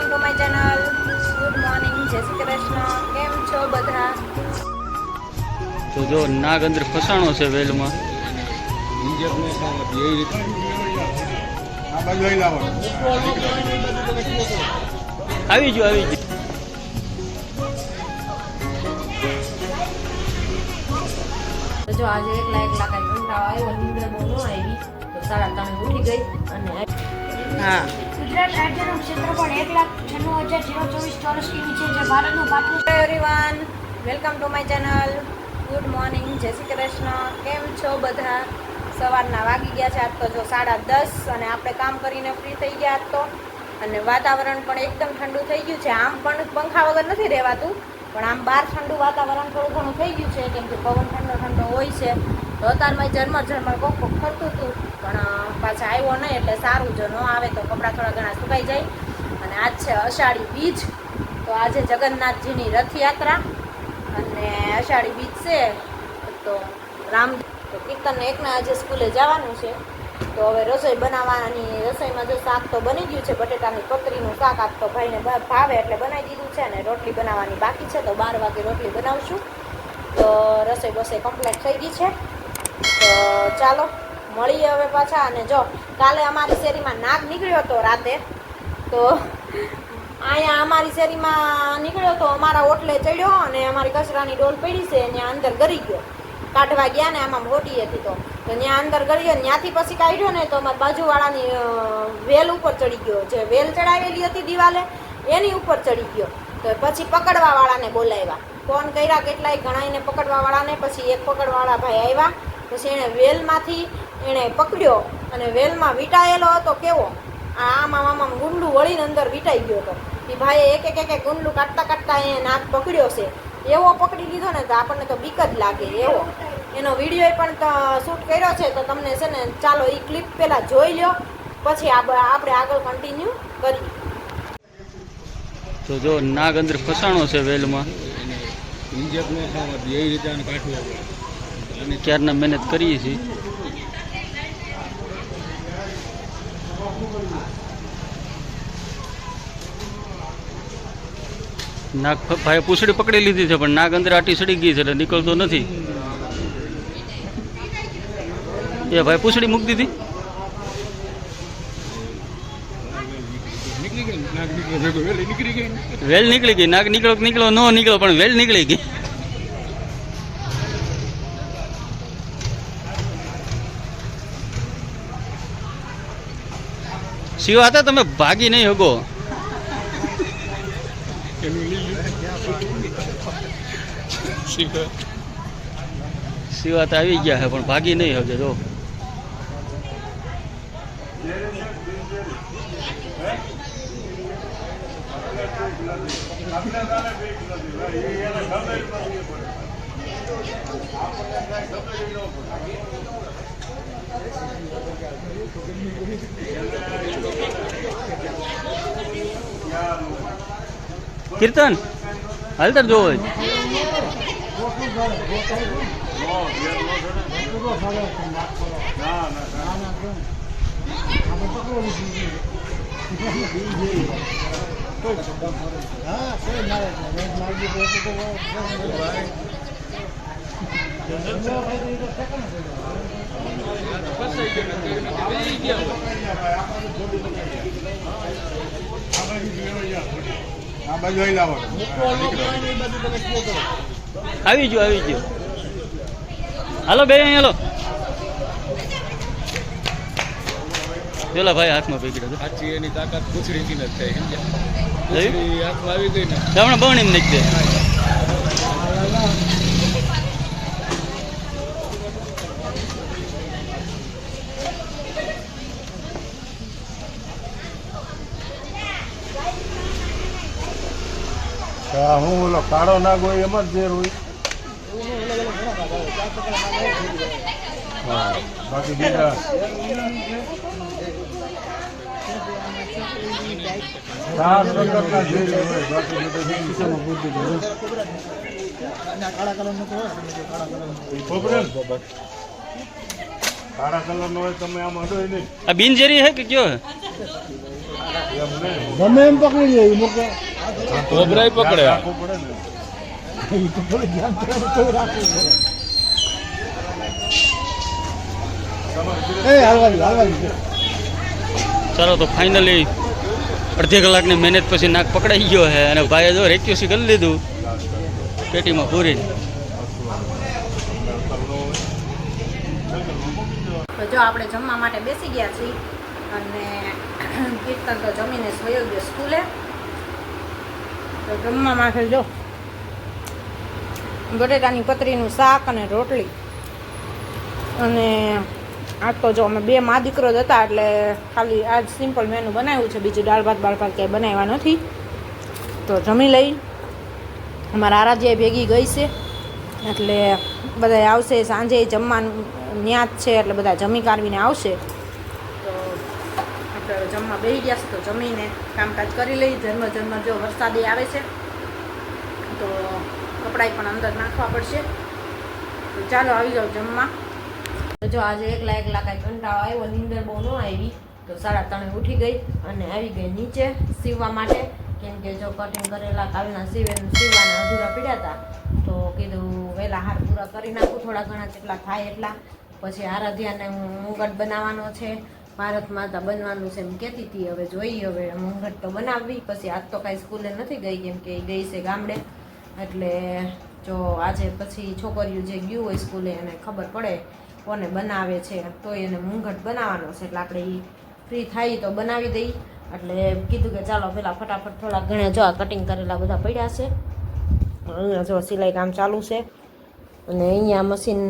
Welcome to my channel. Good morning, જય શ્રી કૃષ્ણ. કેમ છો બધા? તો જો નાગ અંદર ફસાણો છે વેલમાં. આવી ગયો તો જો આજે એકલા કઈ કંટાળો આવ્યો, નીંદર બહુ ન આવી તો 3:30 ઉઠી ગઈ અને હા ગુજરાત રાજ્યનું ક્ષેત્રફળ 1,96,024 ચોરસ કિમી છે, જે ભારતનું 35. Everyone, welcome to my channel. Good morning, જય શ્રી કૃષ્ણ. કેમ છો બધા? સવારના વાગી ગયા છે આજ તો જો 10:30 અને આપણે કામ કરીને ફ્રી થઈ ગયા આજ તો. અને વાતાવરણ પણ એકદમ ઠંડુ થઈ ગયું છે. આમ પણ પંખા વગર નથી રહેવાતું, પણ આમ બહાર ઠંડુ વાતાવરણ થોડું ઘણું થઈ ગયું છે, કેમ કે પવન ઠંડો હોય છે. તો અત્યારમાં ઝરમર કોક ફરતું હતું, પણ પાછા આવ્યો નહીં એટલે સારું. જો ન આવે તો કપડાં થોડા ઘણા સુકાઈ જાય. અને આજ છે અષાઢી બીજ, તો આજે જગન્નાથજીની રથયાત્રા અને અષાઢી બીજ છે. તો તો કીર્તનને એકને આજે સ્કૂલે જવાનું છે. તો હવે રસોઈ બનાવવાની, રસોઈમાં જો શાક તો બની ગયું છે, બટેટાની પતરીનું શાક. આજ તો ભાઈને ભાવે એટલે બનાવી દીધું છે. અને રોટલી બનાવવાની બાકી છે, તો 12 વાગે રોટલી બનાવશું. તો રસોઈ બસે કમ્પ્લીટ થઈ ગઈ છે. તો ચાલો મળીએ હવે પાછા. અને જો કાલે અમારી શેરીમાં નાગ નીકળ્યો હતો રાતે, તો અહીંયા અમારી શેરીમાં નીકળ્યો તો અમારા ઓટલે ચડ્યો અને અમારી કચરાની ડોલ પડી છે ત્યાં અંદર ગરી ગયો. કાઢવા ગયા ને આમાં મોટી હતી તો ત્યાં અંદર ગયો. ત્યાંથી પછી કાઢ્યો ને તો અમારી બાજુવાળાની વેલ ઉપર ચડી ગયો. જે વેલ ચડાવેલી હતી દિવાલે એની ઉપર ચડી ગયો. તો પછી પકડવાવાળાને બોલાવ્યા, ફોન કર્યા કેટલાય ઘણાઈને પકડવાવાળાને. પછી એક પકડવાવાળા ભાઈ આવ્યા, પછી એણે વેલમાંથી એણે પકડ્યો અને વેલમાં વીંટાયેલો હતો. કેવો આમ ગુંડલું વળીને અંદર વીંટાઈ ગયો હતો. એ ભાઈએ એક ગુંડલું કાઢતા એ નાક પકડ્યો છે. એવો પકડી લીધો ને તો આપણને તો બીક જ લાગે એવો. એનો વિડીયો પણ શૂટ કર્યો છે, તો તમને છે ને ચાલો એ ક્લિપ પહેલાં જોઈ લો, પછી આપણે આગળ કન્ટિન્યુ કરીએ. તો જો નાગ અંદર ફસાણો છે વેલમાં. ક્યારના મહેનત કરીએ છીએ. નાગ ભાઈ પૂછડી પકડી લીધી છે, પણ નાગ અંદર આટી સડી ગઈ છે એટલે નીકળતો નથી. એ ભાઈ પૂછડી મૂકી દીધી. વેલ નીકળી ગઈ. નાગ નીકળો ન નીકળો, પણ વેલ નીકળી ગઈ. શિવા હતા તમે ભાગી નહીં હગો. શિવા તો આવી ગયા છે પણ ભાગી નહીં હગે. જો કીર્તન હાલતર જોવો જ. આવી ગયો. હાલો બે હાલો. પેલા ભાઈ હાથમાં પકડ્યો. સાચી એની તાકાત પૂછડીથી જ થાય. હાથમાં આવી ગઈ ને હમણાં બવણી નાખી દે. હું ઓલો કાળો નાગ હોય એમ જ ઝેર હોય. હા બાકી બીજા કાળા કલર નો હોય તમે આમ અડો નહીં. આ બિનઝેરી હે કે કયો હે? ગમે એમ પકડી લે મૂકે કોબરાય પકડે રાખવું પડે ને એ તો થોડું ધ્યાન તો રાખવું પડે એ હાલવાની ચાલો તો ફાઇનલી અડધી કલાકની મહેનત પછી નાક પકડાઈ ગયો છે અને ભાઈએ જો રેક્યુસી કરી લીધું પેટીમાં પૂરીને. તો જો આપણે જમવા માટે બેસી ગયા છીએ અને કીર્તન તો જમીને વયો ગયો સ્કૂલે. તો જમવા માટે જો બટેટાની પતરીનું શાક અને રોટલી અને આજ તો જો અમે બે મા દીકરો જ હતા એટલે ખાલી આજ સિમ્પલ મેનુ બનાવ્યું છે, બીજું દાળ ભાત ક્યાંય બનાવ્યા નથી. તો જમી લઈ. અમારા આરાધ્યાએ ભેગી ગઈ છે એટલે બધા આવશે સાંજે જમવાનું ન્યા જ છે એટલે બધા જમી કાઢવીને આવશે. તો આપણે જમવા બેસી ગયા છે તો જમીને કામકાજ કરી લઈ. ઝરમર જો વરસાદી આવે છે તો કપડાં પણ અંદર નાખવા પડશે. તો ચાલો આવી જાઓ જમવા. જો આજે એકલા કાંઈ કંટાળો આવ્યો, નીંદર બહુ ન આવી તો 3:30 ઉઠી ગઈ અને આવી ગઈ નીચે સીવવા માટે. કેમ કે જો કટિંગ કરેલા કાલના સીવવાના અધૂરા પીડ્યા હતા તો કીધું વહેલા હાર પૂરા કરી નાખું, થોડા ઘણા જેટલા થાય એટલા. પછી આરાધ્યાને મુંગટ બનાવવાનો છે, ભારત માતા બનવાનું છે એમ કહેતી હતી. હવે જોઈએ, હવે મુંગટ તો બનાવવી. પછી આજ તો કાંઈ સ્કૂલે નથી ગઈ કેમ કે એ ગઈ છે ગામડે. એટલે જો આજે પછી છોકરીઓ જે ગયું હોય સ્કૂલે એને ખબર પડે કોને બનાવે છે તો એને મુંગટ બનાવવાનો છે. એટલે આપણે એ ફ્રી થાય તો બનાવી દઈ. એટલે કીધું કે ચાલો પેલા ફટાફટ થોડા ઘણા જો આ કટિંગ કરેલા બધા પડ્યા છે. અહીંયા જો સિલાઈ કામ ચાલુ છે અને અહીંયા મશીન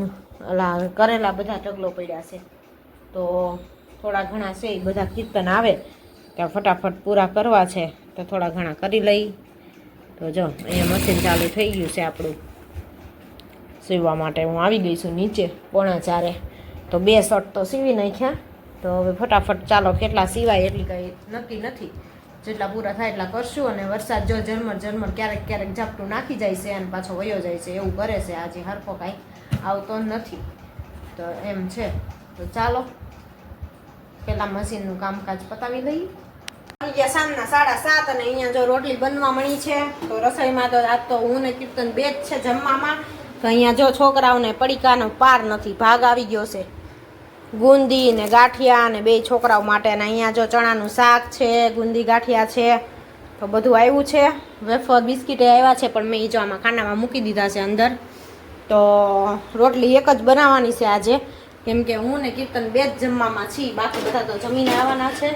ઓલા કરેલા બધા ઢગલો પડ્યા છે. તો થોડા ઘણા છે એ બધા કીર્તન આવે ત્યાં ફટાફટ પૂરા કરવા છે તો થોડા ઘણા કરી લઈ. તો જો અહીંયા મશીન ચાલુ થઈ ગયું છે આપણું સીવવા માટે. હું આવી ગઈ છું નીચે 3:45. તો 2 શર્ટ તો સીવી નાખ્યા. તો હવે ફટાફટ ચાલો કેટલા સીવાય એટલી કંઈ નક્કી નથી, જેટલા પૂરા થાય એટલા કરશું. અને વરસાદ જો ઝરમર ક્યારેક ઝાપટું નાખી જાય છે અને પાછો વયો જાય છે એવું કરે છે. આજે હરખો કાંઈ આવતો નથી તો એમ છે. તો ચાલો પેલા મશીનનું કામકાજ પતાવી લઈએ. આવી ગયા સાંજના 7:30 અને અહીંયા જો રોટલી બનવા મળી છે. તો રસોઈમાં તો આજ તો હું ને કીર્તન બે જ છે જમવામાં. તો અહીંયા જો છોકરાઓને પડીકાનો પાર નથી, ભાગ આવી ગયો છે. ગુંદી ને ગાંઠિયા અને 2 છોકરાઓ માટે. અને અહીંયા જો ચણાનું શાક છે, ગુંદી ગાંઠિયા છે, તો બધું આવ્યું છે. વેફર બિસ્કીટે આવ્યા છે પણ મેં એ જો આમાં ખાનામાં મૂકી દીધા છે અંદર. તો રોટલી એક જ બનાવવાની છે આજે કેમ કે હું ને કીર્તન બે જ જમવામાં છીએ, બાકી બધા તો જમીને આવવાના છે.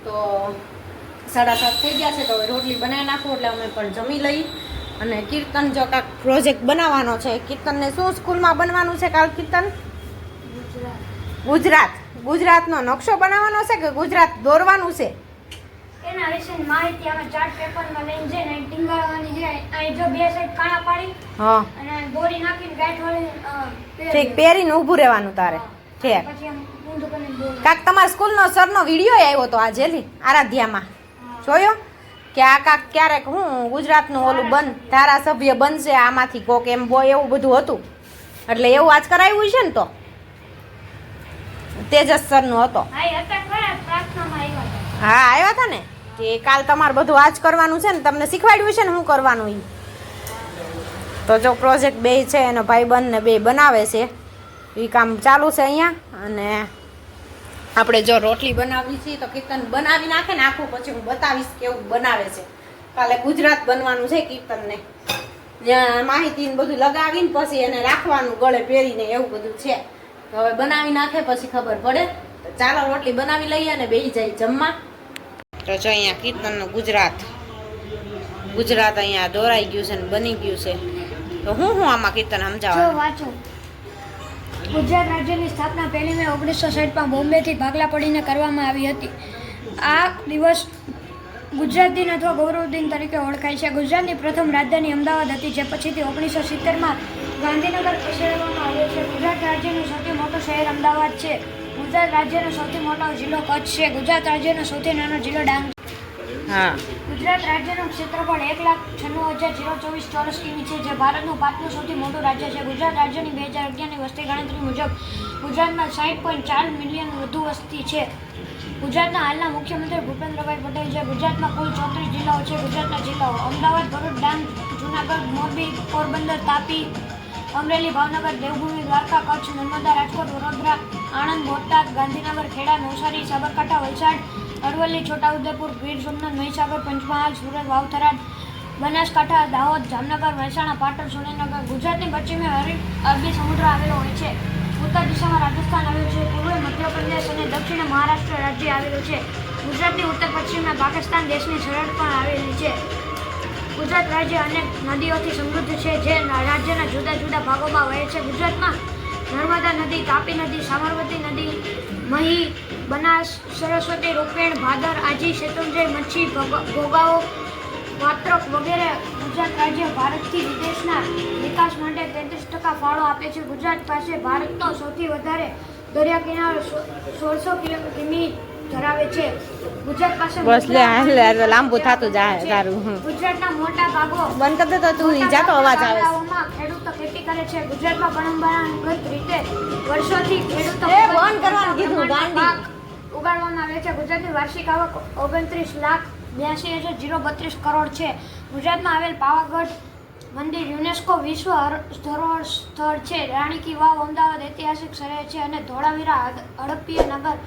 તો 7:30 થઈ ગયા છે તો હવે રોટલી બનાવી નાખું એટલે અમે પણ જમી લઈ. અને કીર્તન જો કાંઈક પ્રોજેક્ટ બનાવવાનો છે. કીર્તનને શું સ્કૂલમાં બનવાનું છે કાલ કીર્તન? ગુજરાતનો નકશો બનાવવાનો છે કે ગુજરાત દોરવાનું છે? એના વિશેની માહિતી અમે ચાર્ટ પેપરમાં લઈને જઈને ટીંગાળવાની છે. અહીં જો 2 સાઈડ કાણા પાડી હા અને દોરી નાખીને ગાંઠ વાળી ઠીક પહેરીને ઊભું રહેવાનું તારે. ઠીક. પછી આમ ઊંધું કરીને દોરી. કાક તમારા સ્કૂલનો સરનો વિડીયો આવ્યો તો આજે આરાધ્યામાં જોયો કે આ કાક ક્યારેક હું ગુજરાતનું ઓલું ધારાસભ્ય બનશે આમાંથી કોક એમ એવું બધું હતું. એટલે એવું આજ કરાવ્યું છે ને તો તેજસ સરનું હતો. હા, એ હતા ખરા પ્રાર્થનામાં આવ્યા હતા. હા આવ્યા હતા ને. કે કાલ તમારે બધું આજ કરવાનું છે ને, તમને શીખવાડ્યું છે ને શું કરવાનું એ. તો જો પ્રોજેક્ટ 2 છે એનો ભાઈબંધ ને 2 બનાવે છે એ કામ ચાલુ છે અહીંયા. અને આપણે જો રોટલી બનાવી છીએ તો કીર્તન બનાવી નાખે ને આખું, પછી હું બતાવીશ કેવું બનાવે છે. કાલે ગુજરાત બનવાનું છે કીર્તનને, જ્યાં માહિતી ને બધું લગાવીને પછી એને રાખવાનું ગળે પહેરીને એવું બધું છે. તો હવે બનાવી નાખે પછી ખબર પડે. તો ચાલો રોટલી બનાવી લઈએ અને બેસી જાય જમવા. તો જો અહીંયા કીર્તનનું ગુજરાત અહીંયા દોરાઈ ગયું છે ને બની ગયું છે. તો હું આમાં કીર્તન જો સમજાવવાનું. વાંચો. ગુજરાત રાજ્યની સ્થાપના 1 મે 1960માં બોમ્બેથી ભાગલા પડીને કરવામાં આવી હતી. આ દિવસ ગુજરાત દિન અથવા ગૌરવ દિન તરીકે ઓળખાય છે. ગુજરાતની પ્રથમ રાજધાની અમદાવાદ હતી, જે પછીથી 1970માં ગાંધીનગર ખસેડવામાં આવ્યો છે. ગુજરાત રાજ્યનું સૌથી મોટું શહેર અમદાવાદ છે. ગુજરાત રાજ્યનો સૌથી મોટો જિલ્લો કચ્છ છે. ગુજરાત રાજ્યનો સૌથી નાનો જિલ્લો ડાંગ. હા. ગુજરાત રાજ્યનું ક્ષેત્રફળ 1,96,024 ચોરસ કિમી છે, જે ભારતનું 5મું સૌથી મોટું રાજ્ય છે. ગુજરાત રાજ્યની 2011ની વસ્તી ગણતરી મુજબ ગુજરાતમાં 60.4 મિલિયન વધુ વસ્તી છે. ગુજરાતના હાલના મુખ્યમંત્રી ભૂપેન્દ્રભાઈ પટેલ છે. ગુજરાતમાં કુલ 34 જિલ્લાઓ છે. ગુજરાતના જિલ્લાઓ અમદાવાદ, ભરૂચ, ડાંગ, જૂનાગઢ, મોરબી, પોરબંદર, તાપી, અમરેલી, ભાવનગર, દેવભૂમિ, દ્વારકા, કચ્છ, નર્મદા, રાજકોટ, વડોદરા, આણંદ, બોટાદ, ગાંધીનગર, ખેડા, નવસારી, સાબરકાંઠા, વલસાડ, અરવલ્લી, છોટાઉદેપુર, ગીર સોમનાથ, મહીસાગર, પંચમહાલ, સુરત, વાવથરાદ, બનાસકાંઠા, દાહોદ, જામનગર, મહેસાણા, પાટણ, સુરેન્દ્રનગર. ગુજરાતની પશ્ચિમે અરબી સમુદ્ર આવેલો હોય છે. ઉત્તર દિશામાં રાજસ્થાન આવેલું છે. પૂર્વે મધ્યપ્રદેશ અને દક્ષિણે મહારાષ્ટ્ર રાજ્ય આવેલું છે. ગુજરાતની ઉત્તર પશ્ચિમે પાકિસ્તાન દેશની સરહદ પણ આવેલી છે. ગુજરાત રાજ્ય અનેક નદીઓથી સમૃદ્ધ છે, જે રાજ્યના જુદા જુદા ભાગોમાં વહે છે. ગુજરાતમાં નર્મદા નદી, તાપી નદી, સાબરમતી નદી, મહી, બનાસ, સરસ્વતી, રૂપેણ, ભાદર, આજી, શેત્રુંજય, મચ્છી, ભોગાવો, વાત્રક વગેરે. ગુજરાત રાજ્ય ભારતથી વિદેશના વિકાસ માટે 33% ફાળો આપે છે. ગુજરાત પાસે ભારતનો સૌથી વધારે દરિયા કિનારો 1600 કિમી ધરાવે છે. ગુજરાત પાસે બસ લે હાલ લાંબુ થતું જાય તારું. ગુજરાતના મોટા ભાગો બંધ કરી દે તો તું જાતો અવાજ આવે. ગામડાઓમાં ખેડૂતો ખેતી કરે છે. ગુજરાતમાં પરંપરાગત રીતે વર્ષોથી ખેડૂતો એ બંધ કરવાનું કીધું, ગાંડી. પાક ઉગાડવામાં આવે છે. ગુજરાતની વાર્ષિક આવક 29,82,032 કરોડ છે. ગુજરાતમાં આવેલ પાવાગઢ મંદિર યુનેસ્કો વિશ્વ ધરોહર સ્થળ છે. રાણી કી વાવ અમદાવાદ ઐતિહાસિક શહેર છે અને ધોળાવીરા હડપ્પીય નગર,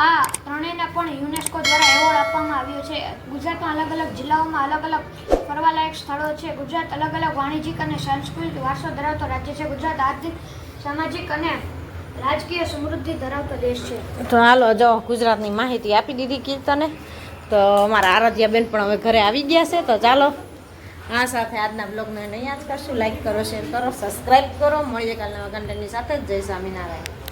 આ ત્રણેયને પણ યુનેસ્કો દ્વારા એવોર્ડ આપવામાં આવ્યો છે. ગુજરાતમાં અલગ અલગ જિલ્લાઓમાં અલગ અલગ ફરવાલાયક સ્થળો છે. ગુજરાત અલગ અલગ વાણિજ્યિક અને સાંસ્કૃતિક વારસો ધરાવતો રાજ્ય છે. ગુજરાત આર્થિક, સામાજિક અને રાજકીય સમૃદ્ધિ ધરાવતો દેશ છે. તો હાલો જો ગુજરાતની માહિતી આપી દીધી કીર્તને. તો અમારા આરાધ્યાબેન પણ હવે ઘરે આવી ગયા છે. તો ચાલો આ સાથે આજના બ્લોગને અહીંયા જ કરશું. લાઈક કરો, શેર કરો, સબસ્ક્રાઈબ કરો. મળીએ કાલના કન્ટેન્ટની સાથે. જય સ્વામિનારાયણ.